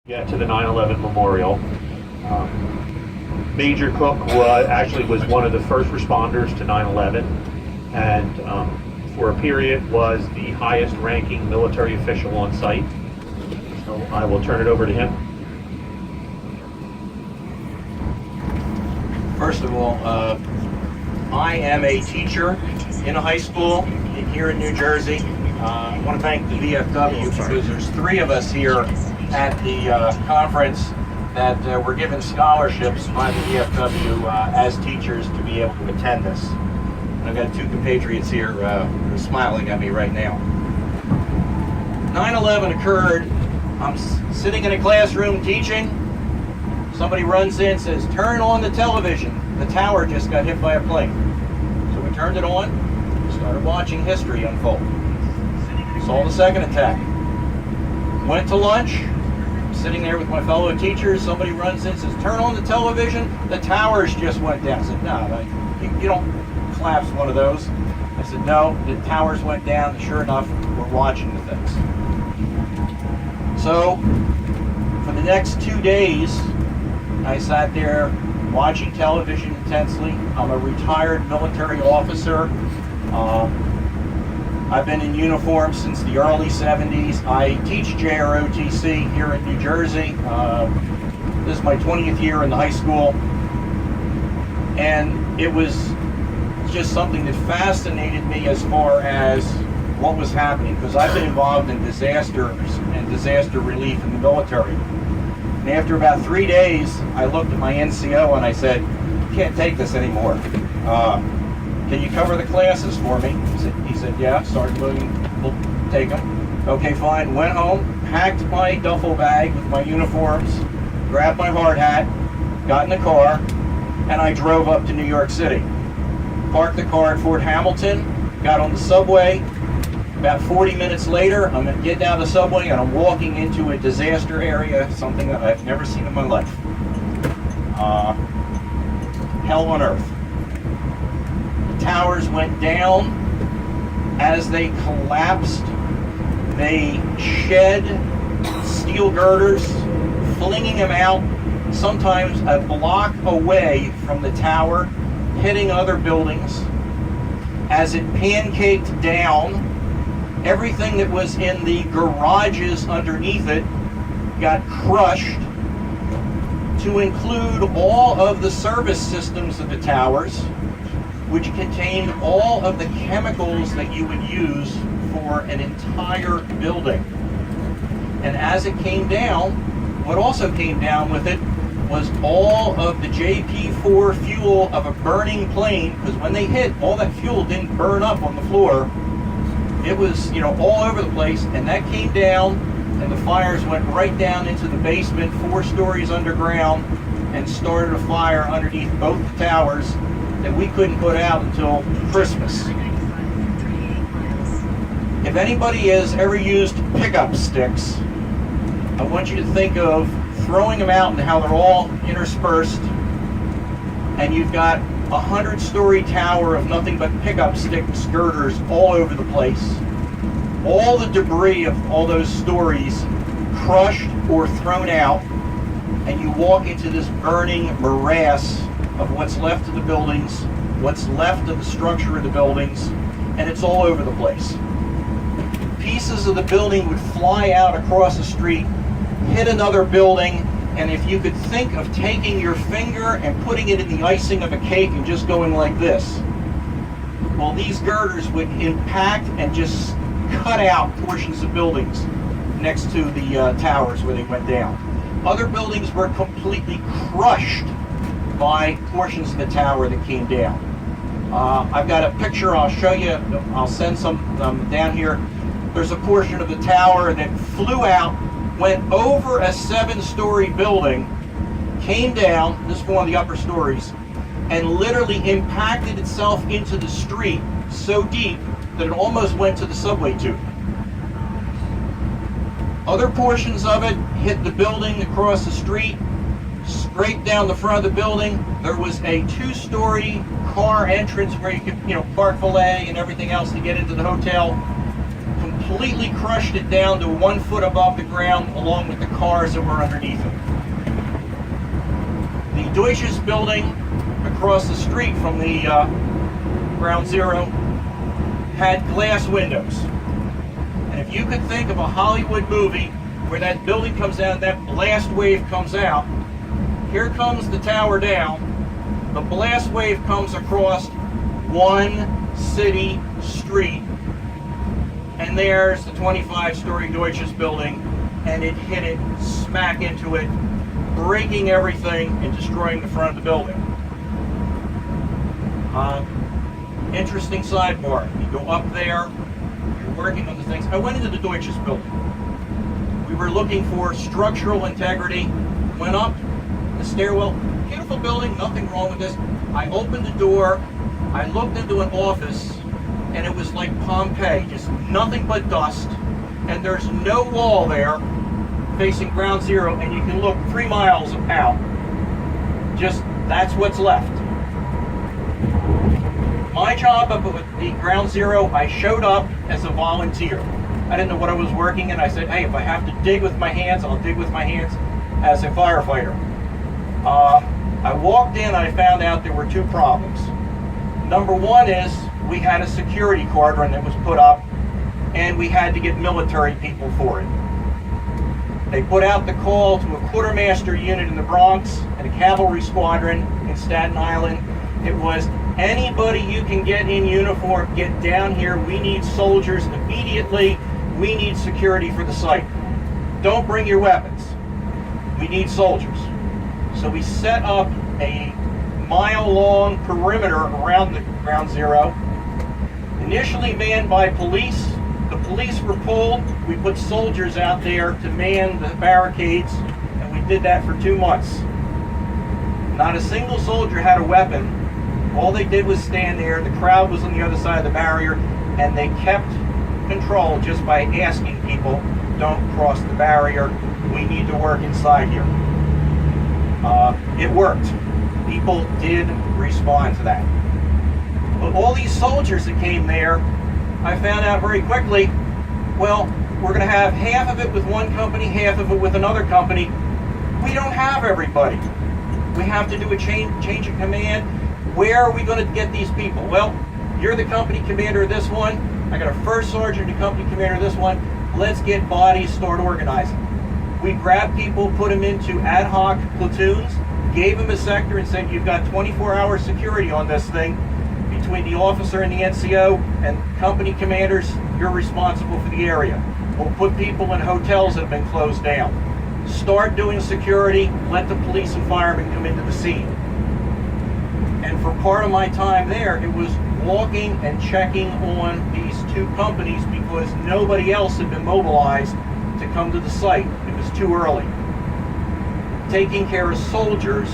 Get to the 9/11 memorial. Major Cook was one of the first responders to 9/11, and for a period was the highest ranking military official on site. So I will turn it over to him. First of all, I am a teacher in a high school here in New Jersey. I want to thank the VFW because there's 3 of us here at the conference that were given scholarships by the VFW as teachers to be able to attend this. I've got 2 compatriots here who are smiling at me right now. 9/11 occurred. I'm sitting in a classroom teaching. Somebody runs in and says, "Turn on the television. The tower just got hit by a plane." So we turned it on, started watching history unfold. Saw the second attack. Went to lunch, sitting there with my fellow teachers. Somebody runs in and says, "Turn on the television. The towers just went down." I said, "No, you don't collapse one of those." I said, "No, the towers went down. Sure enough, we're watching the things." So for the next 2 days, I sat there watching television intensely. I'm a retired military officer. I've been in uniform since the early 70s. I teach JROTC here in New Jersey. This is my 20th year in the high school. And it was just something that fascinated me as far as what was happening, because I've been involved in disasters and disaster relief in the military. And after about 3 days, I looked at my NCO and I said, "I can't take this anymore. Can you cover the classes for me?" He said, "Yeah." Sergeant William, we'll take them. Okay, fine. Went home, packed my duffel bag with my uniforms, grabbed my hard hat, got in the car, and I drove up to New York City. Parked the car at Fort Hamilton, got on the subway. About 40 minutes later, I'm getting out of the subway and I'm walking into a disaster area, something that I've never seen in my life. Hell on earth. The towers went down. As they collapsed, they shed steel girders, flinging them out, sometimes a block away from the tower, hitting other buildings. As it pancaked down, everything that was in the garages underneath it got crushed, to include all of the service systems of the towers, which contained all of the chemicals that you would use for an entire building. And as it came down, what also came down with it was all of the JP4 fuel of a burning plane, because when they hit, all that fuel didn't burn up on the floor. It was, all over the place, and that came down, and the fires went right down into the basement, 4 stories underground, and started a fire underneath both the towers that we couldn't put out until Christmas. If anybody has ever used pickup sticks, I want you to think of throwing them out and how they're all interspersed, and you've got a 100-story tower of nothing but pickup stick girders all over the place. All the debris of all those stories crushed or thrown out, and you walk into this burning morass of what's left of the buildings, what's left of the structure of the buildings, and it's all over the place. Pieces of the building would fly out across the street, hit another building, and if you could think of taking your finger and putting it in the icing of a cake and just going like this, well, these girders would impact and just cut out portions of buildings next to the towers where they went down. Other buildings were completely crushed by portions of the tower that came down. I've got a picture I'll show you. I'll send some down here. There's a portion of the tower that flew out, went over a 7-story building, came down, this is one of the upper stories, and literally impacted itself into the street so deep that it almost went to the subway tube. Other portions of it hit the building across the street, straight down the front of the building. There was a 2-story car entrance where you could, park valet and everything else to get into the hotel. completely crushed it down to 1 foot above the ground, along with the cars that were underneath it. The Deutsches building across the street from the Ground Zero had glass windows. And if you could think of a Hollywood movie where that building comes down, that blast wave comes out, here comes the tower down, the blast wave comes across one city street, and there's the 25-story Deutsches building, and it hit it smack into it, breaking everything and destroying the front of the building. Interesting sidebar. You go up there, you're working on the things. I went into the Deutsches building. We were looking for structural integrity. Went up the stairwell. Beautiful building, nothing wrong with this. I opened the door. I looked into an office, and it was like Pompeii, just nothing but dust. And there's no wall there facing Ground Zero, and you can look 3 miles out. Just, that's what's left. My job up at the Ground Zero, I showed up as a volunteer. I didn't know what I was working in. I said, hey, if I have to dig with my hands, I'll dig with my hands as a firefighter. I walked in and I found out there were 2 problems. Number one is we had a security cordon that was put up, and we had to get military people for it. They put out the call to a quartermaster unit in the Bronx and a cavalry squadron in Staten Island. It was, anybody you can get in uniform, get down here. We need soldiers immediately. We need security for the site. Don't bring your weapons. We need soldiers. So we set up a mile-long perimeter around the Ground Zero, initially manned by police. The police were pulled. We put soldiers out there to man the barricades, and we did that for 2 months. Not a single soldier had a weapon. All they did was stand there. The crowd was on the other side of the barrier, and they kept control just by asking people, don't cross the barrier. We need to work inside here. It worked. People did respond to that. But all these soldiers that came there, I found out very quickly, well, we're going to have half of it with one company, half of it with another company. We don't have everybody. We have to do a change of command. Where are we going to get these people? Well, you're the company commander of this one. I got a first sergeant, the company commander of this one. Let's get bodies, start organizing. We grabbed people, put them into ad hoc platoons, gave them a sector and said, you've got 24-hour security on this thing. Between the officer and the NCO and company commanders, you're responsible for the area. We'll put people in hotels that have been closed down. Start doing security, let the police and firemen come into the scene. And for part of my time there, it was walking and checking on these 2 companies because nobody else had been mobilized to come to the site. It was too early. Taking care of soldiers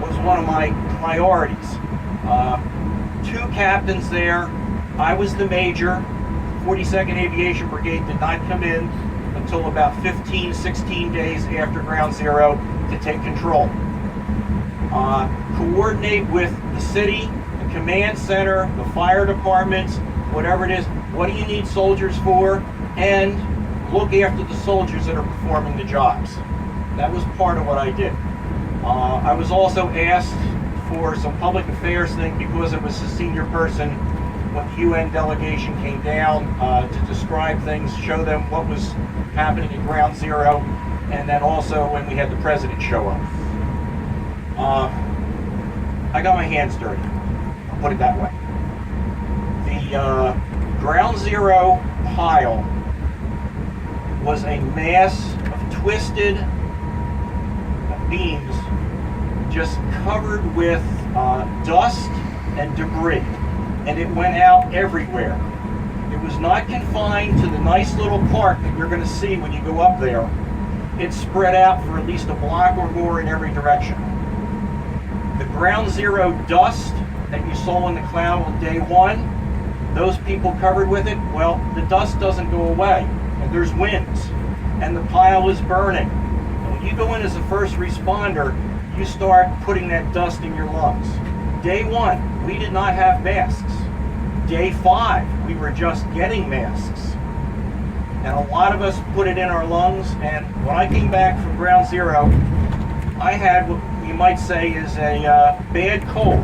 was one of my priorities. 2 captains there. I was the major. 42nd Aviation Brigade did not come in until about 15, 16 days after Ground Zero to take control. Coordinate with the city, the command center, the fire departments, whatever it is. What do you need soldiers for? And look after the soldiers that are performing the jobs. That was part of what I did. I was also asked for some public affairs thing because I was a senior person when the UN delegation came down to describe things, show them what was happening at Ground Zero, and then also when we had the president show up. I got my hands dirty, I'll put it that way. The Ground Zero pile was a mass of twisted beams just covered with dust and debris, and it went out everywhere. It was not confined to the nice little park that you're going to see when you go up there. It spread out for at least a block or more in every direction. The Ground Zero dust that you saw in the cloud on day 1, those people covered with it, well, the dust doesn't go away, and there's winds, and the pile is burning. And when you go in as a first responder, you start putting that dust in your lungs. Day 1, we did not have masks. Day 5, we were just getting masks. and a lot of us put it in our lungs. And when I came back from ground zero, I had what you might say is a bad cold.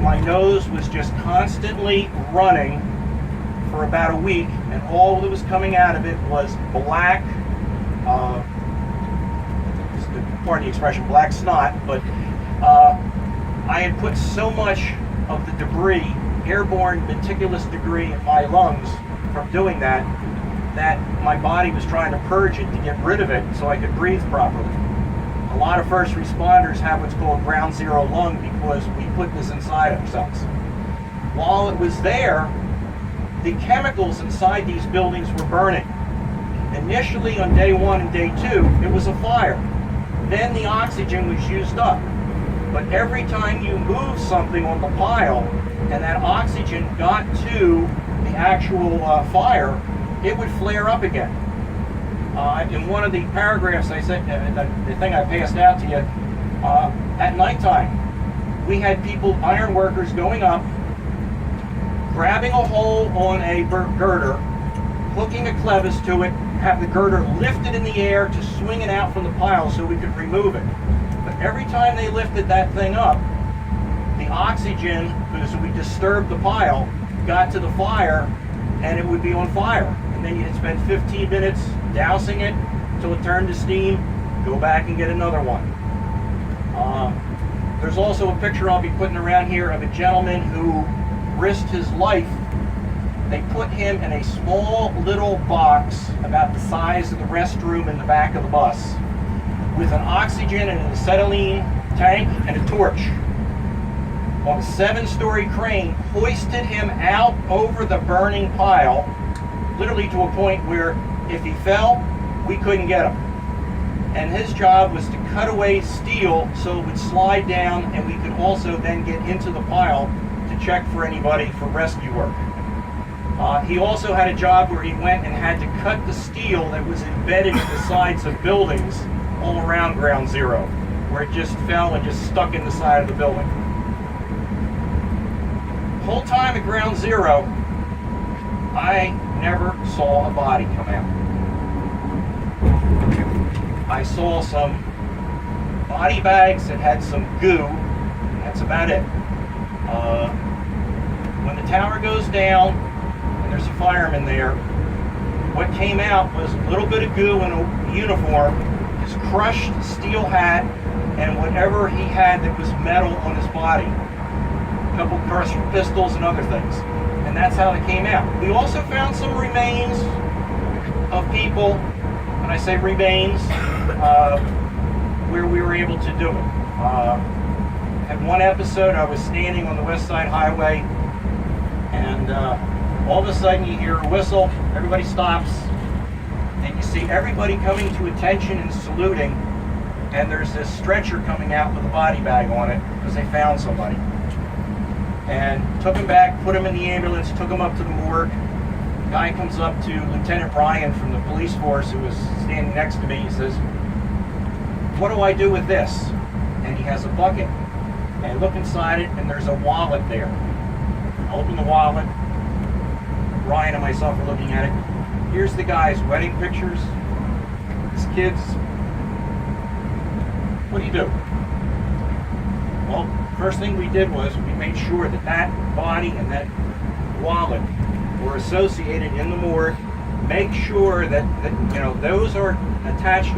My nose was just constantly running for about a week, and all that was coming out of it was black, pardon the expression, black snot. But I had put so much of the debris, airborne meticulous debris, in my lungs from doing that, that my body was trying to purge it to get rid of it so I could breathe properly. A lot of first responders have what's called ground zero lung because we put this inside ourselves. While it was there, the chemicals inside these buildings were burning. Initially on day 1 and day 2, it was a fire. Then the oxygen was used up. But every time you move something on the pile and that oxygen got to the actual fire, it would flare up again. In one of the paragraphs I said, the thing I passed out to you, at nighttime, we had people, iron workers, going up, grabbing a hole on a girder, hooking a clevis to it, have the girder lifted in the air to swing it out from the pile so we could remove it. But every time they lifted that thing up, the oxygen, because we disturbed the pile, got to the fire and it would be on fire. And then you'd spend 15 minutes dousing it until it turned to steam, go back and get another one. There's also a picture I'll be putting around here of a gentleman who risked his life. They put him in a small little box about the size of the restroom in the back of the bus with an oxygen and an acetylene tank and a torch. On a 7-story crane, hoisted him out over the burning pile, literally to a point where if he fell, we couldn't get him. And his job was to cut away steel so it would slide down, and we could also then get into the pile to check for anybody for rescue work. He also had a job where he went and had to cut the steel that was embedded in the sides of buildings all around ground zero, where it just fell and just stuck in the side of the building. The whole time at ground zero, I never saw a body come out. I saw some body bags that had some goo. That's about it. When the tower goes down and there's a fireman there, what came out was a little bit of goo in a uniform, his crushed steel hat, and whatever he had that was metal on his body. A couple crushed pistols and other things. And that's how it came out. We also found some remains of people, when I say remains, where we were able to do it. At one episode, I was standing on the West Side Highway, and all of a sudden you hear a whistle, everybody stops, and you see everybody coming to attention and saluting, and there's this stretcher coming out with a body bag on it because they found somebody. And took him back, put him in the ambulance, took him up to the morgue. The guy comes up to Lieutenant Ryan from the police force, who was standing next to me. He says, "What do I do with this?" And he has a bucket. And I look inside it, and there's a wallet there. I open the wallet. Ryan and myself are looking at it. Here's the guy's wedding pictures, his kids. What do you do? Well, first thing we did was we made sure that that body and that wallet were associated in the morgue. Make sure that those are attached